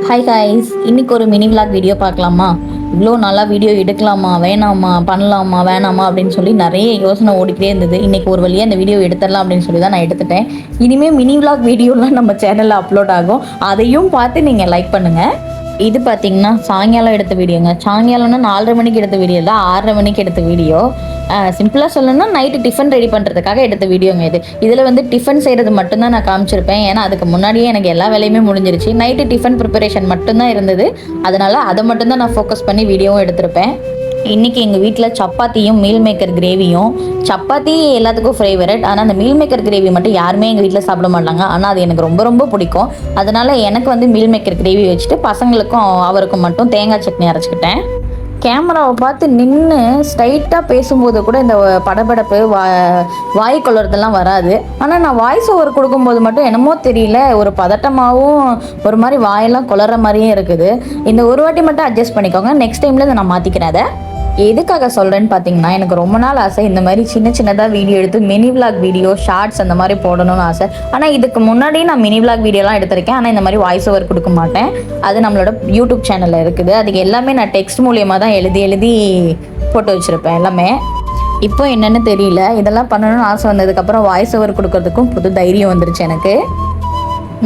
Hi guys, இன்னைக்கு ஒரு mini vlog video பார்க்கலாமா? இவ்வளோ நல்லா வீடியோ எடுக்கலாமா வேணாமா பண்ணலாமா வேணாமா அப்படின்னு சொல்லி நிறைய யோசனை ஓடிக்கிட்டே இருந்தது. இன்றைக்கி ஒரு வழியாக அந்த வீடியோ எடுத்துடலாம் அப்படின்னு சொல்லி தான் நான் எடுத்துட்டேன். இனிமேல் மினி விளாக் வீடியோலாம் நம்ம சேனலில் அப்லோட் ஆகும், அதையும் பார்த்து நீங்கள் லைக் பண்ணுங்கள். இது பார்த்தீங்கன்னா சாயங்காலம் எடுத்த வீடியோங்க. சாயங்காலம்னா 4:30 மணிக்கு எடுத்த வீடியோ இல்லை, 6:30 மணிக்கு எடுத்த வீடியோ. சிம்பிளாக சொல்லணும்னா நைட்டு டிஃபன் ரெடி பண்ணுறதுக்காக எடுத்த வீடியோங்க இது. இதில் வந்து டிஃபன் செய்கிறது மட்டும்தான் நான் காமிச்சிருப்பேன். ஏன்னா அதுக்கு முன்னாடியே எனக்கு எல்லா வேலையுமே முடிஞ்சிருச்சு. நைட்டு டிஃபன் ப்ரிப்பரேஷன் மட்டும்தான் இருந்தது. அதனால் அதை மட்டும்தான் நான் ஃபோக்கஸ் பண்ணி வீடியோவும் எடுத்திருப்பேன். இன்றைக்கி எங்கள் வீட்டில் சப்பாத்தியும் மீல் மேக்கர் கிரேவியும். சப்பாத்தி எல்லாத்துக்கும் ஃபேவரட், ஆனால் அந்த மீல் மேக்கர் கிரேவி மட்டும் யாருமே எங்கள் வீட்டில் சாப்பிட மாட்டாங்க. ஆனால் அது எனக்கு ரொம்ப ரொம்ப பிடிக்கும். அதனால் எனக்கு வந்து மீல் மேக்கர் கிரேவி வச்சுட்டு பசங்களுக்கும் அவருக்கும் மட்டும் தேங்காய் சட்னி அரைச்சிக்கிட்டேன். கேமராவை பார்த்து நின்று ஸ்ட்ரைட்டாக பேசும்போது கூட இந்த படபடப்பு வாய் கொள்ளுறதெல்லாம் வராது. ஆனால் நான் வாய்ஸ் ஓவர் கொடுக்கும்போது மட்டும் என்னமோ தெரியல, ஒரு பதட்டமாகவும் ஒரு மாதிரி வாயெல்லாம் கொளற மாதிரியே இருக்குது. இந்த ஒரு வாட்டி மட்டும் அட்ஜஸ்ட் பண்ணிக்கோங்க. நெக்ஸ்ட் டைமில் இதை நான் மாற்றிக்கிறேன். அதை எதுக்காக சொல்கிறேன்னு பார்த்தீங்கன்னா, எனக்கு ரொம்ப நாள் ஆசை இந்த மாதிரி சின்னதாக வீடியோ எடுத்து மினி விளாக் வீடியோ ஷார்ட்ஸ் அந்த மாதிரி போடணும்னு ஆசை. ஆனால் இதுக்கு முன்னாடி நான் மினி விளாக் வீடியோலாம் எடுத்திருக்கேன். ஆனால் இந்த மாதிரி வாய்ஸ் ஓவர் கொடுக்க மாட்டேன். அது நம்மளோட யூடியூப் சேனலில் இருக்குது. அதுக்கு எல்லாமே நான் டெக்ஸ்ட் மூலியமாக தான் எழுதி போட்டு வச்சுருப்பேன் எல்லாமே. இப்போ என்னென்னு தெரியல, இதெல்லாம் பண்ணணும்னு ஆசை வந்ததுக்கப்புறம் வாய்ஸ் ஓவர் கொடுக்கறதுக்கும் புது தைரியம் வந்துருச்சு எனக்கு.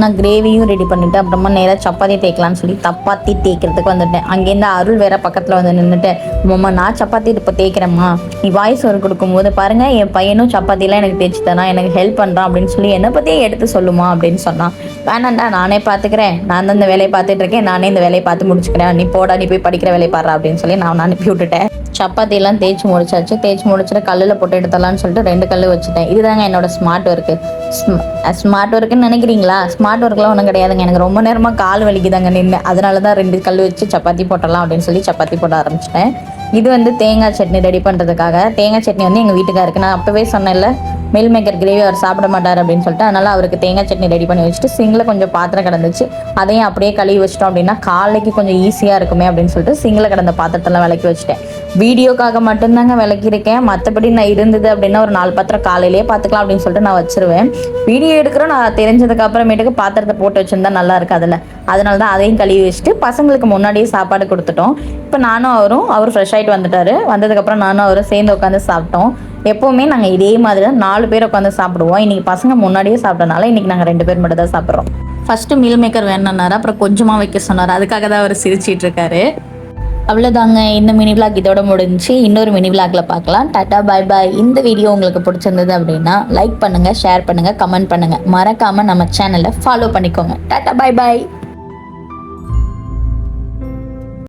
நான் கிரேவியும் ரெடி பண்ணிவிட்டு அப்புறமா நேராக சப்பாத்தி தேய்க்கலான்னு சொல்லி சப்பாத்தி தேய்க்கிறதுக்கு வந்துட்டேன். அங்கேருந்து அருள் வேற பக்கத்தில் வந்து நின்றுட்டு, அம்மா நான் சப்பாத்தி இப்போ தேய்க்கிறேம்மா, நீ வாய்ஸ் ஒரு கொடுக்கும்போது பாருங்கள் என் பையனும் சப்பாத்திலாம் எனக்கு தேய்ச்சி தரான், எனக்கு ஹெல்ப் பண்ணுறான் அப்படின்னு சொல்லி என்னை பற்றியே எடுத்து சொல்லுமா அப்படின்னு சொன்னான். வேணாண்டா நானே பார்த்துக்கிறேன், நான் தான் இந்த வேலையை பார்த்துட்டு இருக்கேன், நானே இந்த வேலையை பார்த்து முடிச்சுக்கிறேன், நீ போடா நீ போய் படிக்கிற வேலையை பாடுறா அப்படின்னு சொல்லி நான் அனுப்பி விட்டுட்டேன். சப்பாத்தியெல்லாம் தேய்ச்சி முடிச்சாச்சு. தேய்ச்சி முடிச்சுட்டு கல்லில் போட்டு எடுத்துடலான்னு சொல்லிட்டு 2 கல் வச்சுட்டேன். இதுதாங்க என்னோட ஸ்மார்ட் ஒர்க்கு. ஸ்மார்ட் ஒர்க்குன்னு நினைக்கிறீங்களா? ஸ்மார்ட் ஒர்க்லாம் ஒன்றும் கிடையாதுங்க. எனக்கு ரொம்ப நேரமாக கால் வலிக்குதாங்க நின்று. அதனால தான் 2 கல் வச்சு சப்பாத்தி போட்டலாம் அப்படின்னு சொல்லி சப்பாத்தி போட ஆரம்பிச்சிட்டேன். இது வந்து தேங்காய் சட்னி ரெடி பண்ணுறதுக்காக. தேங்காய் சட்னி வந்து எங்கள் வீட்டுக்காருக்கு நான் அப்போவே சொன்னேன்ல, மீல் மேக்கர் கிரேவி அவர் சாப்பிட மாட்டார் அப்படின்னு சொல்லிட்டு, அதனால் அவருக்கு தேங்காய் சட்னி ரெடி பண்ணி வச்சுட்டு சிங்கில் கொஞ்சம் பாத்திரம் கிடந்துச்சு, அதையும் அப்படியே கழுவி வச்சிட்டோம் அப்படின்னா காலைக்கு கொஞ்சம் ஈஸியாக இருக்குமே அப்படின்னு சொல்லிட்டு சிங்கில் கிடந்த பாத்திரத்தெல்லாம் விளக்கி வச்சுட்டேன். வீடியோக்காக மட்டும்தாங்க விளக்கியிருக்கேன். மற்றபடி நான் இருந்தது அப்படின்னா ஒரு 4 பாத்திரம் காலையிலேயே பார்த்துக்கலாம் அப்படின்னு சொல்லிட்டு நான் வச்சிருவேன். வீடியோ எடுக்கிறோம் நான் தெரிஞ்சதுக்கு அப்புறமேட்டுக்கு பாத்திரத்தை போட்டு வச்சுருந்தா நல்லா இருக்கு அதில். அதனால தான் அதையும் கழுவி வச்சுட்டு பசங்களுக்கு முன்னாடியே சாப்பாடு கொடுத்துட்டோம். இப்போ நானும் அவர் ஃப்ரெஷ் ஆகிட்டு வந்துட்டார். வந்ததுக்கப்புறம் நானும் அவரும் சேர்ந்து உட்காந்து சாப்பிட்டோம். எப்போவுமே நாங்கள் இதே மாதிரி தான் 4 பேர் உட்காந்து சாப்பிடுவோம். இன்றைக்கி பசங்க முன்னாடியே சாப்பிட்டனால இன்றைக்கி நாங்கள் 2 பேர் மட்டும் தான் சாப்பிட்றோம். ஃபஸ்ட்டு மீல் மேக்கர் வேணுன்னாரு, அப்புறம் கொஞ்சமாக வைக்க சொன்னார். அதுக்காக தான் அவர் சிரிச்சிட்டு இருக்காரு. அவ்வளோதாங்க, இந்த மினி விளாக் இதோட முடிஞ்சு. இன்னொரு மினி விளாக்ல பார்க்கலாம். டாட்டா பாய் பாய். இந்த வீடியோ உங்களுக்கு பிடிச்சிருந்தது அப்படின்னா லைக் பண்ணுங்கள், ஷேர் பண்ணுங்கள், கமெண்ட் பண்ணுங்கள். மறக்காமல் நம்ம சேனலை ஃபாலோ பண்ணிக்கோங்க. டாட்டா பாய் பாய்.